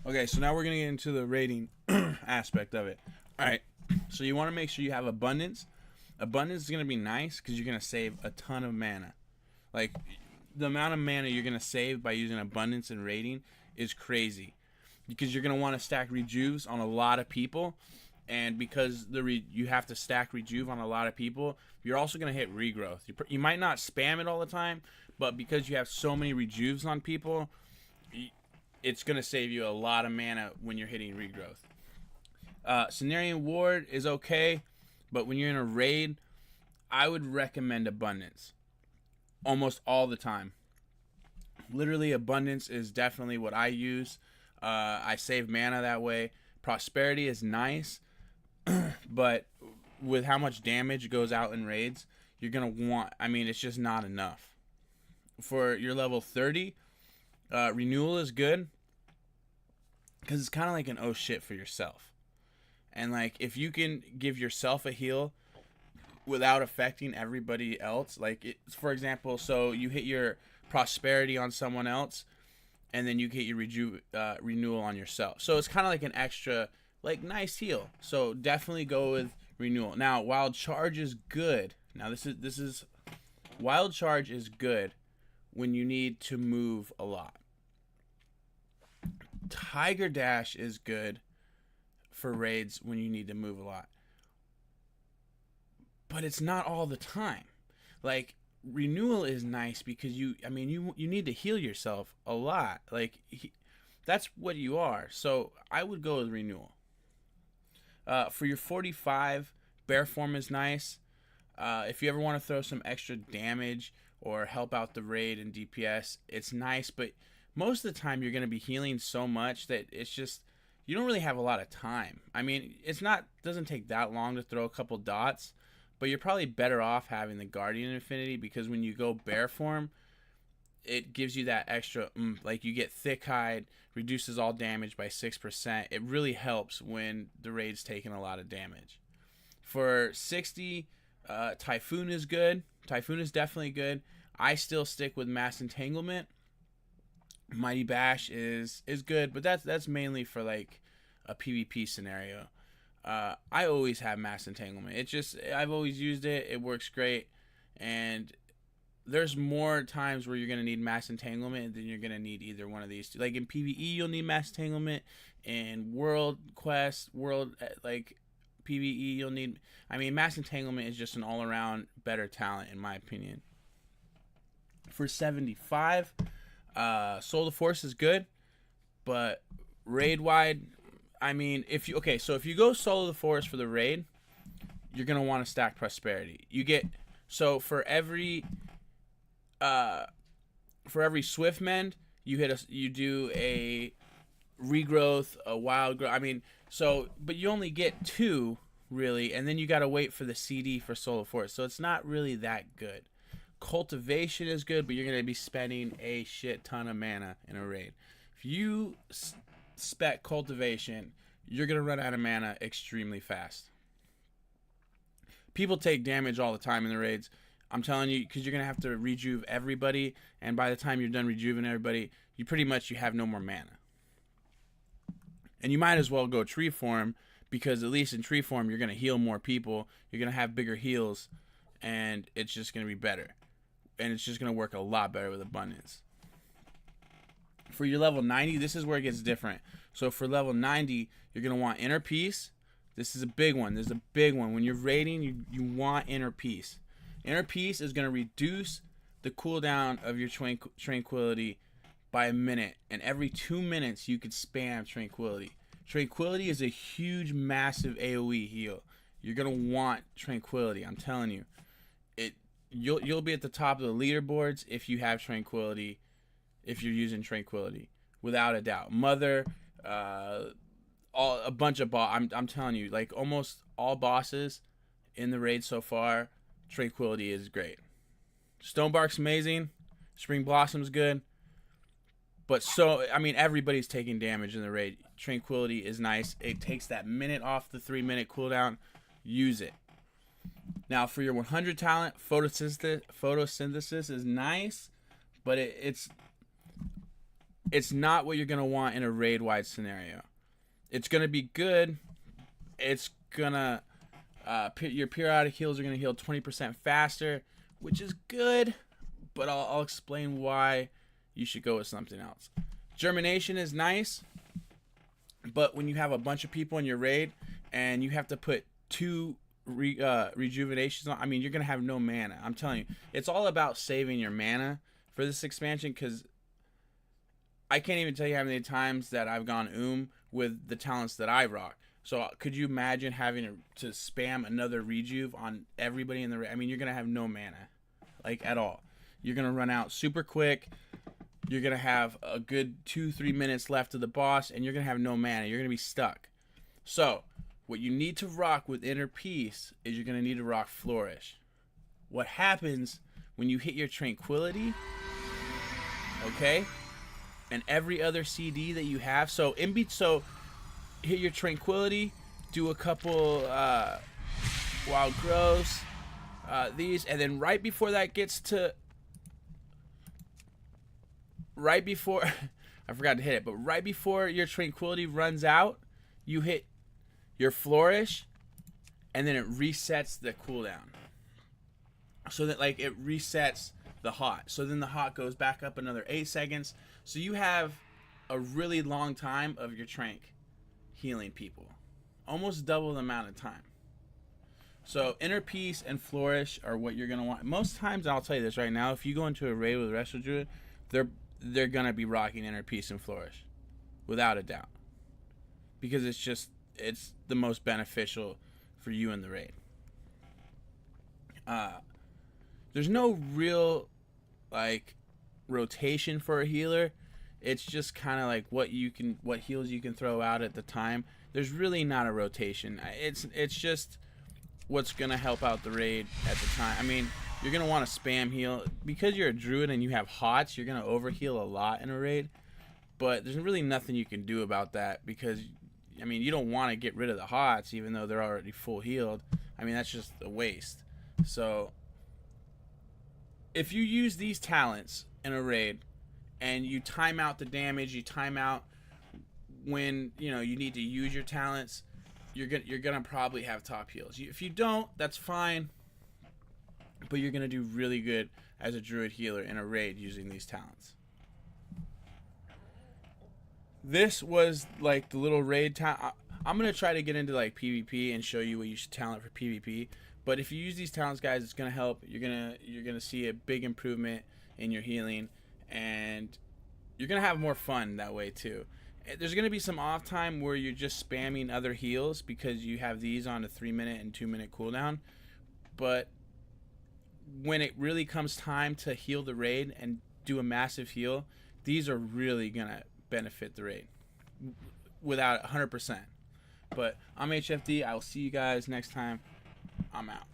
Okay, so now we're gonna get into the rating aspect of it. All right, so you want to make sure you have abundance. Abundance is gonna be nice because you're gonna save a ton of mana. Like the amount of mana you're gonna save by using abundance and rating is crazy because you're gonna want to stack rejuves on a lot of people, and because you have to stack rejuve on a lot of people, you're also gonna hit regrowth. You might not spam it all the time, but because you have so many rejuves on people, it's going to save you a lot of mana when you're hitting regrowth. Cenarian Ward is okay, but when you're in a raid, I would recommend Abundance almost all the time. Literally, Abundance is definitely what I use. I save mana that way. Prosperity is nice, but with how much damage goes out in raids, you're going to want, I mean, it's just not enough. For your level 30, Renewal is good because it's kind of like an oh shit for yourself. And like if you can give yourself a heal without affecting everybody else, like for example, so you hit your prosperity on someone else and then you get your renewal on yourself. So it's kind of like an extra like nice heal. So definitely go with renewal. Now, wild charge is good. Now this is wild charge is good when you need to move a lot. Tiger Dash is good for raids when you need to move a lot. But it's not all the time. Like renewal is nice because you need to heal yourself a lot. Like that's what you are. So I would go with renewal. For your 45, bear form is nice. If you ever want to throw some extra damage or help out the raid and DPS, it's nice, but most of the time you're going to be healing so much that it's just you don't really have a lot of time. I mean, doesn't take that long to throw a couple dots, but you're probably better off having the Guardian Infinity because when you go bear form, it gives you that extra like you get thick hide, reduces all damage by 6%. It really helps when the raid's taking a lot of damage. For 60, Typhoon is good. Typhoon is definitely good. I still stick with Mass Entanglement. Mighty Bash is good, but that's mainly for like a PvP scenario. I always have Mass Entanglement. I've always used it. It works great, and there's more times where you're gonna need Mass Entanglement than you're gonna need either one of these two. Like in PvE, you'll need Mass Entanglement. In World Quest, like PvE, you'll need. I mean, Mass Entanglement is just an all-around better talent in my opinion. For 75. Soul of Force is good, but raid wide, I mean, if you go Soul of the Forest for the raid, you're gonna want to stack prosperity. You get for every swift mend, you do a regrowth, a wild growth. I mean, but you only get 2 really, and then you gotta wait for the CD for Soul of Force, so it's not really that good. Cultivation is good, but you're going to be spending a shit ton of mana in a raid. If you spec Cultivation, you're going to run out of mana extremely fast. People take damage all the time in the raids. I'm telling you, because you're going to have to rejuve everybody, and by the time you're done rejuvenating everybody, you have no more mana. And you might as well go tree form, because at least in tree form, you're going to heal more people, you're going to have bigger heals, and it's just going to be better. And it's just going to work a lot better with abundance. For your level 90, this is where it gets different. So for level 90, you're going to want Inner Peace. This is a big one. This is a big one. When you're raiding, you want Inner Peace. Inner Peace is going to reduce the cooldown of your Tranquility by a minute. And every 2 minutes, you could spam Tranquility. Tranquility is a huge, massive AoE heal. You're going to want Tranquility. I'm telling you. You'll be at the top of the leaderboards if you have Tranquility, if you're using Tranquility, without a doubt. Mother, a bunch of I'm telling you, like almost all bosses in the raid so far, Tranquility is great. Stonebark's amazing. Spring Blossom's good. But everybody's taking damage in the raid. Tranquility is nice. It takes that minute off the 3-minute cooldown. Use it. Now, for your 100 talent, photosynthesis is nice, but it's it's not what you're gonna want in a raid wide scenario. It's gonna be good. It's gonna your periodic heals are gonna heal 20% faster, which is good. But I'll explain why you should go with something else. Germination is nice, but when you have a bunch of people in your raid and you have to put 2 rejuvenations on, I mean, you're gonna have no mana. I'm telling you, it's all about saving your mana for this expansion, because I can't even tell you how many times that I've gone with the talents that I rock. So could you imagine having to spam another rejuve on everybody in the raid? I mean, you're gonna have no mana, like, at all. You're gonna run out super quick. You're gonna have a good 2-3 minutes left of the boss, and you're gonna have no mana. You're gonna be stuck. So what you need to rock with Inner Peace is you're gonna need to rock Flourish. What happens when you hit your Tranquility, okay, and every other CD that you have? So hit your Tranquility, do a couple wild growths, these, and then right before that gets to, right before I forgot to hit it, but right before your Tranquility runs out, you hit your Flourish, and then it resets the cooldown. So that, like, it resets the hot. So then the hot goes back up another 8 seconds. So you have a really long time of your Trank healing people. Almost double the amount of time. So Inner Peace and Flourish are what you're going to want. Most times, I'll tell you this right now, if you go into a raid with Resto Druid, they're going to be rocking Inner Peace and Flourish. Without a doubt. Because it's the most beneficial for you in the raid. There's no real, like, rotation for a healer. It's just kind of like what heals you can throw out at the time. There's really not a rotation. It's just what's gonna help out the raid at the time. I mean, you're gonna want to spam heal because you're a druid and you have hots. You're gonna overheal a lot in a raid, but there's really nothing you can do about that because, I mean, you don't want to get rid of the hots even though they're already full healed. I mean, that's just a waste. So if you use these talents in a raid and you time out the damage, you time out when you need to use your talents, you're gonna probably have top heals. If you don't, that's fine, but you're gonna do really good as a druid healer in a raid using these talents. This was like the little raid talent. I'm gonna try to get into like PvP and show you what you should talent for PvP. But if you use these talents, guys, it's gonna help. You're gonna see a big improvement in your healing, and you're gonna have more fun that way too. There's gonna be some off time where you're just spamming other heals because you have these on a 3-minute and 2-minute cooldown. But when it really comes time to heal the raid and do a massive heal, these are really gonna benefit the raid without 100%. But I'm HFD. I will see you guys next time. I'm out.